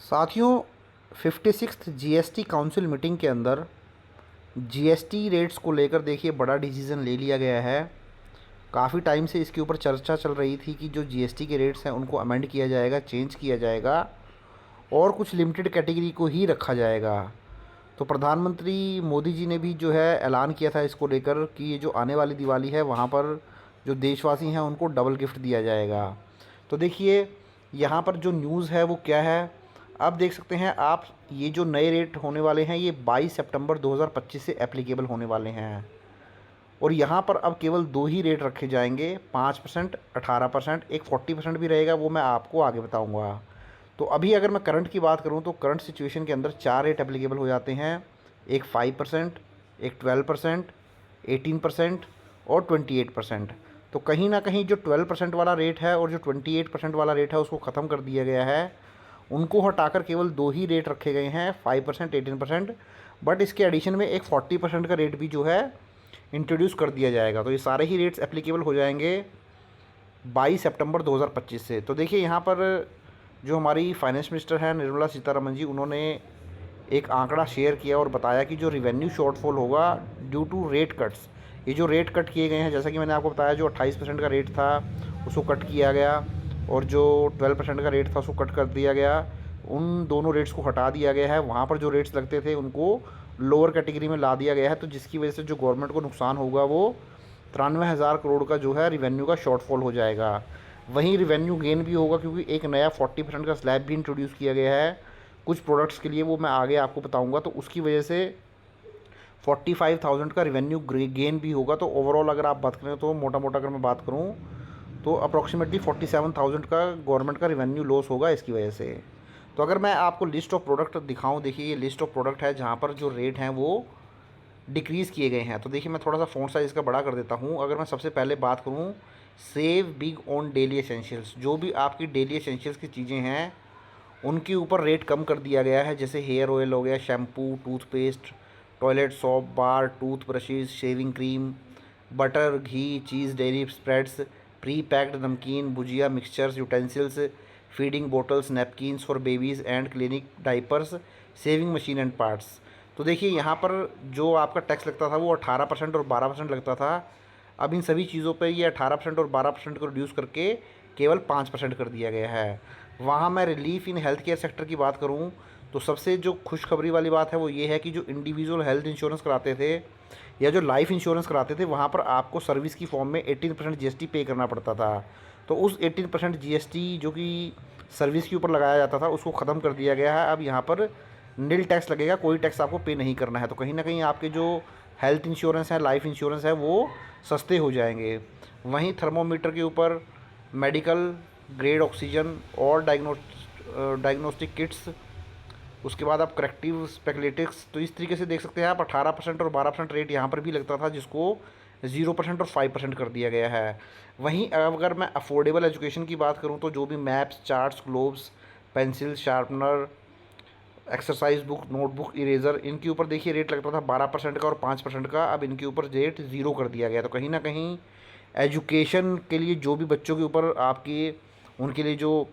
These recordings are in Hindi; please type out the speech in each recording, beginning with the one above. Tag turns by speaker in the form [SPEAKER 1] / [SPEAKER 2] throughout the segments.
[SPEAKER 1] साथियों, 56th जीएसटी काउंसिल मीटिंग के अंदर जीएसटी रेट्स को लेकर देखिए बड़ा डिसीज़न ले लिया गया है। काफ़ी टाइम से इसके ऊपर चर्चा चल रही थी कि जो जीएसटी के रेट्स हैं उनको अमेंड किया जाएगा, चेंज किया जाएगा और कुछ लिमिटेड कैटेगरी को ही रखा जाएगा। तो प्रधानमंत्री मोदी जी ने भी जो है ऐलान किया था इसको लेकर कि ये जो आने वाली दिवाली है वहाँ पर जो देशवासी हैं उनको डबल गिफ्ट दिया जाएगा। तो देखिए यहाँ पर जो न्यूज़ है वो क्या है, अब देख सकते हैं आप। ये जो नए रेट होने वाले हैं ये 22 सितंबर 2025 से एप्लीकेबल होने वाले हैं और यहाँ पर अब केवल दो ही रेट रखे जाएंगे, 5%, 18%, एक 40% भी रहेगा, वो मैं आपको आगे बताऊँगा। तो अभी अगर मैं करंट की बात करूँ तो करंट सिचुएशन के अंदर चार रेट एप्लीकेबल हो जाते हैं, एक 5%, एक 12%, 18% और 28%। तो कहीं ना कहीं जो 12% वाला रेट है और जो 28% वाला रेट है उसको ख़त्म कर दिया गया है। उनको हटाकर केवल दो ही रेट रखे गए हैं, 5%, 18%। बट इसके एडिशन में एक 40% का रेट भी जो है इंट्रोड्यूस कर दिया जाएगा। तो ये सारे ही रेट्स एप्लीकेबल हो जाएंगे 22 सितंबर 2025 से। तो देखिए यहाँ पर जो हमारी फाइनेंस मिनिस्टर हैं निर्मला सीतारमण जी, उन्होंने एक आंकड़ा शेयर किया और बताया कि जो रिवेन्यू शॉर्टफॉल होगा ड्यू टू रेट कट्स, ये जो रेट कट किए गए हैं, जैसा कि मैंने आपको बताया, जो 28% का रेट था उसको कट किया गया और जो 12% का रेट था उसको कट कर दिया गया। उन दोनों रेट्स को हटा दिया गया है। वहाँ पर जो रेट्स लगते थे उनको लोअर कैटेगरी में ला दिया गया है। तो जिसकी वजह से जो गवर्नमेंट को नुकसान होगा वो 93,000 करोड़ का जो है रिवेन्यू का शॉर्टफॉल हो जाएगा। वहीं रिवेन्यू गेन भी होगा क्योंकि एक नया 40% का स्लैब भी इंट्रोड्यूस किया गया है कुछ प्रोडक्ट्स के लिए, वो मैं आगे आपको बताऊंगा। तो उसकी वजह से 45,000 का रिवेन्यू गेन भी होगा। तो ओवरऑल अगर आप बात करें तो मोटा मोटा अगर मैं बात करूं तो अप्रॉक्सीमेटली 47,000 का गवर्नमेंट का रिवेन्यू लॉस होगा इसकी वजह से। तो अगर मैं आपको लिस्ट ऑफ प्रोडक्ट दिखाऊं, देखिए ये लिस्ट ऑफ प्रोडक्ट है जहाँ पर जो रेट हैं वो डिक्रीज़ किए गए हैं। तो देखिए मैं थोड़ा सा फ़ॉन्ट साइज़ इसका बड़ा कर देता हूँ। अगर मैं सबसे पहले बात करूँ save big on daily essentials, जो भी आपकी डेली एसेंशियल्स की चीज़ें हैं उनके ऊपर रेट कम कर दिया गया है। जैसे हेयर ऑयल हो गया, shampoo, toothpaste, toilet soap bar, tooth brushes, shaving cream, butter, घी, cheese, dairy spreads, pre packed नमकीन, भुजिया, mixtures, utensils, feeding bottles, napkins for babies and clinic diapers, sewing machine and parts. तो देखिए यहाँ पर जो आपका टैक्स लगता था वो 18% और 12% लगता था। अब इन सभी चीज़ों पर ये 18% और 12% को रिड्यूस करके केवल 5% कर दिया गया है। वहाँ मैं relief in health care sector की बात करूँ तो सबसे जो खुशखबरी वाली बात है वो ये है कि जो इंडिविजुअल हेल्थ इंश्योरेंस कराते थे या जो लाइफ इंश्योरेंस कराते थे वहाँ पर आपको सर्विस की फॉर्म में 18% जीएसटी पे करना पड़ता था। तो उस 18% जीएसटी जो कि सर्विस के ऊपर लगाया जाता था उसको ख़त्म कर दिया गया है। अब यहाँ पर नील टैक्स लगेगा, कोई टैक्स आपको पे नहीं करना है। तो कहीं ना कहीं आपके जो हेल्थ इंश्योरेंस है, लाइफ इंश्योरेंस है, वो सस्ते हो जाएंगे। वहीं थर्मोमीटर के ऊपर मेडिकल ग्रेड ऑक्सीजन और डायग्नोस्टिक किट्स, उसके बाद आप करेक्टिव स्पेकुलेटिक्स। तो इस तरीके से देख सकते हैं आप 18% और 12% रेट यहाँ पर भी लगता था जिसको 0% और 5% कर दिया गया है। वहीं अगर मैं अफोर्डेबल एजुकेशन की बात करूँ तो जो भी maps, charts, globes, pencil, sharpener, exercise book, notebook, eraser, इनके ऊपर देखिए रेट लगता था 12% का और 5% का। अब इनके ऊपर रेट 0 कर दिया गया। तो कहीं ना कहीं एजुकेशन के लिए जो भी बच्चों के ऊपर आपके उनके लिए जो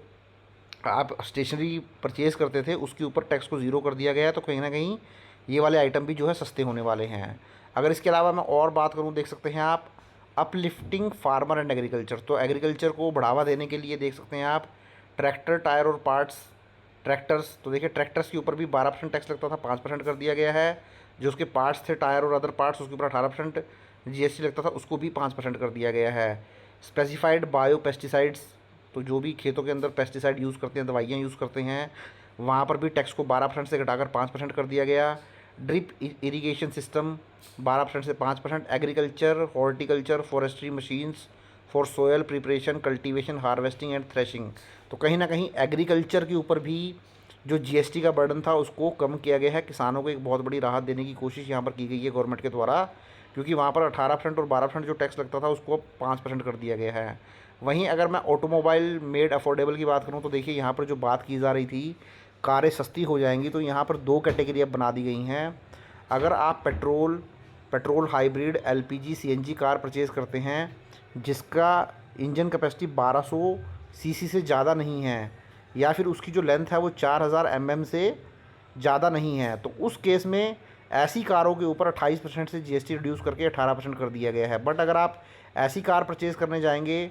[SPEAKER 1] आप स्टेशनरी परचेज़ करते थे उसके ऊपर टैक्स को 0 कर दिया गया है। तो कहीं ना कहीं ये वाले आइटम भी जो है सस्ते होने वाले हैं। अगर इसके अलावा मैं और बात करूँ, देख सकते हैं आप अपलिफ्टिंग फार्मर एंड एग्रीकल्चर। तो एग्रीकल्चर को बढ़ावा देने के लिए देख सकते हैं आप ट्रैक्टर, टायर और पार्ट्स, ट्रैक्टर्स। तो देखिए ट्रैक्टर्स के ऊपर भी 12% टैक्स लगता था, 5% कर दिया गया है। जो उसके पार्ट्स थे, टायर और अदर पार्ट्स, उसके ऊपर 18% जीएसटी लगता था, उसको भी 5% कर दिया गया है। स्पेसिफाइड बायो पेस्टिसाइड्स, तो जो भी खेतों के अंदर पेस्टिसाइड यूज़ करते हैं, दवाइयाँ यूज़ करते हैं, वहाँ पर भी टैक्स को 12% से घटाकर 5% कर दिया गया। ड्रिप इरिगेशन सिस्टम 12% से 5%। Agriculture, horticulture, forestry machines for soil preparation, cultivation, harvesting and threshing. तो कहीं ना कहीं एग्रीकल्चर के ऊपर भी जो जीएसटी का बर्डन था उसको कम किया गया है। किसानों को एक बहुत बड़ी राहत देने की कोशिश यहाँ पर की गई है गवर्नमेंट के द्वारा, क्योंकि वहाँ पर 18% और 12% जो टैक्स लगता था उसको अब 5% कर दिया गया है। वहीं अगर मैं ऑटोमोबाइल मेड अफोर्डेबल की बात करूँ तो देखिए यहाँ पर जो बात की जा रही थी कारें सस्ती हो जाएंगी, तो यहाँ पर दो कैटेगरी अब बना दी गई हैं। अगर आप petrol hybrid, LPG, CNG car purchase करते हैं जिसका इंजन कैपेसिटी 1200 सीसी से ज़्यादा नहीं है, या फिर उसकी जो लेंथ है वो 4000 mm से ज़्यादा नहीं है, तो उस केस में ऐसी कारों के ऊपर 28% से जीएसटी रिड्यूस करके 18% कर दिया गया है। बट अगर आप ऐसी कार परचेज़ करने जाएंगे,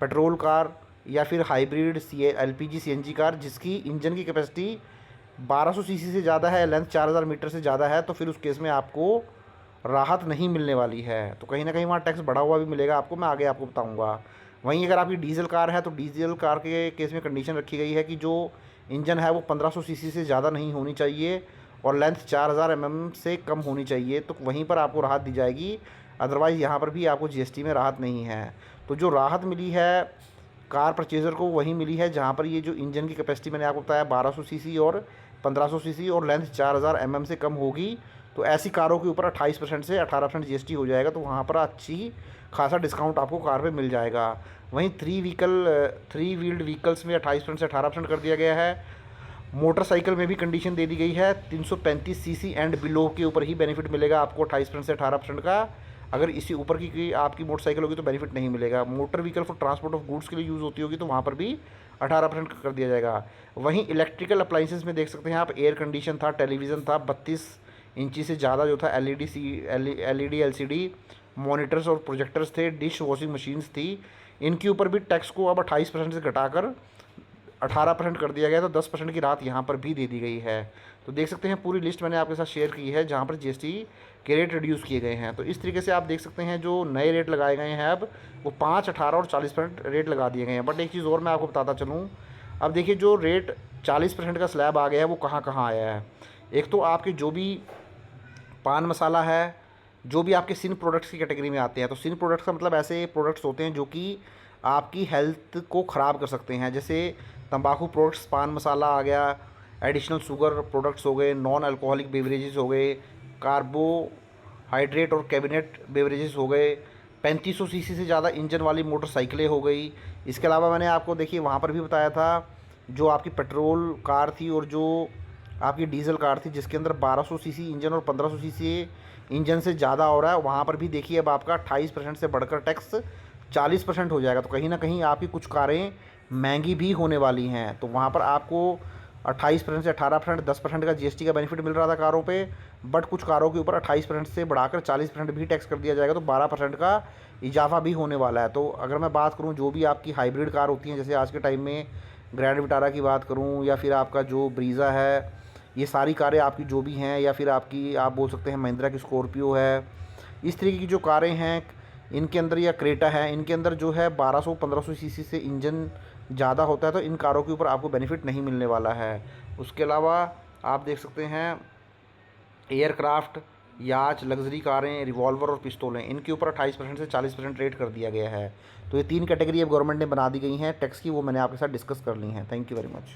[SPEAKER 1] पेट्रोल कार या फिर हाइब्रिड एलपीजी सीएनजी कार जिसकी इंजन की कैपेसिटी 1200 सीसी से ज़्यादा है, लेंथ 4000 मीटर से ज़्यादा है, तो फिर उस केस में आपको राहत नहीं मिलने वाली है। तो कहीं ना कहीं वहाँ टैक्स बढ़ा हुआ भी मिलेगा आपको, मैं आगे आपको बताऊँगा। वहीं अगर आपकी डीजल कार है तो डीजल कार के केस में कंडीशन रखी गई है कि जो इंजन है वो 1500 सीसी से ज़्यादा नहीं होनी चाहिए और लेंथ 4000 mm से कम होनी चाहिए, तो वहीं पर आपको राहत दी जाएगी। अदरवाइज़ यहाँ पर भी आपको जीएसटी में राहत नहीं है। तो जो राहत मिली है कार परचेज़र को वही मिली है जहाँ पर ये जो इंजन की कैपेसिटी मैंने आपको बताया 1200 सीसी और 1500 सीसी और लेंथ 4000 mm से कम होगी, तो ऐसी कारों के ऊपर 28% से 18% जीएसटी हो जाएगा। तो वहाँ पर अच्छी खासा डिस्काउंट आपको कार पे मिल जाएगा। वहीं थ्री व्हील्ड व्हीकल्स में 28% से 18% कर दिया गया है। मोटरसाइकिल में भी कंडीशन दे दी गई है, 335 सीसी एंड बिलो के ऊपर ही बेनिफिट मिलेगा आपको 28% से 18% का। अगर इसी ऊपर की आपकी मोटरसाइकिल होगी तो बेनिफिट नहीं मिलेगा। Motor vehicle for transport of goods के लिए यूज़ होती होगी तो वहाँ पर भी 18% कर दिया जाएगा। वहीं इलेक्ट्रिकल अप्लाइंसेस में देख सकते हैं आप, एयर कंडीशन था, टेलीविज़न था, 32 इंची से ज़्यादा जो था एलईडी एलसीडी मॉनिटर्स और प्रोजेक्टर्स थे, डिश वॉशिंग मशीन्स थी, इनके ऊपर भी टैक्स को अब 28% से घटाकर 18% कर दिया गया। तो 10% की राहत यहाँ पर भी दे दी गई है। तो देख सकते हैं पूरी लिस्ट मैंने आपके साथ शेयर की है जहाँ पर जीएसटी के रेट रिड्यूस किए गए हैं। तो इस तरीके से आप देख सकते हैं जो नए रेट लगाए गए हैं अब वो 5, 18 और 40% रेट लगा दिए गए हैं। बट एक चीज़ और मैं आपको बताता चलूँ, अब देखिए जो रेट 40% का स्लैब आ गया है वो कहाँ कहाँ आया है। एक तो आपके जो भी पान मसाला है, जो भी आपके सिन प्रोडक्ट्स की कैटेगरी में आते हैं, तो सिन प्रोडक्ट्स का मतलब ऐसे प्रोडक्ट्स होते हैं जो कि आपकी हेल्थ को ख़राब कर सकते हैं, जैसे तंबाकू प्रोडक्ट्स, पान मसाला आ गया, एडिशनल शुगर प्रोडक्ट्स हो गए, नॉन अल्कोहलिक बेवरेजेस हो गए, कार्बोहाइड्रेट और कैबिनेट बेवरेजेस हो गए, 3500 सीसी से ज़्यादा इंजन वाली मोटरसाइकिलें हो गई। इसके अलावा मैंने आपको देखिए वहाँ पर भी बताया था जो आपकी पेट्रोल कार थी और जो आपकी डीजल कार थी जिसके अंदर 1200 सीसी इंजन और 1500 सीसी इंजन से ज़्यादा हो रहा है, वहाँ पर भी देखिए अब आपका 28% से बढ़कर टैक्स 40% हो जाएगा। तो कहीं ना कहीं आपकी कुछ कारें महंगी भी होने वाली हैं। तो वहाँ पर आपको 28% से 18%, 10% का जीएसटी का बेनिफिट मिल रहा था कारों पे, बट कुछ कारों के ऊपर 28% से बढ़ाकर 40% भी टैक्स कर दिया जाएगा। तो 12% का इजाफा भी होने वाला है। तो अगर मैं बात करूँ जो भी आपकी हाइब्रिड कार होती हैं, जैसे आज के टाइम में ग्रैंड विटारा की बात करूँ या फिर आपका जो ब्रीज़ा है, ये सारी कारें आपकी जो भी हैं, या फिर आपकी आप बोल सकते हैं महिंद्रा की स्कॉर्पियो है, इस तरीके की जो कारें हैं इनके अंदर, या क्रेटा है, इनके अंदर जो है 1200-1500 सीसी से इंजन ज़्यादा होता है, तो इन कारों के ऊपर आपको बेनिफिट नहीं मिलने वाला है। उसके अलावा आप देख सकते हैं एयरक्राफ्ट, याच, लग्जरी कारें, रिवॉल्वर और पिस्तौलें, इनके ऊपर 28% से 40% रेट कर दिया गया है। तो ये 3 कैटेगरी अब गवर्नमेंट ने बना दी गई हैं टैक्स की, वो मैंने आपके साथ डिस्कस कर ली हैं। Thank you very much.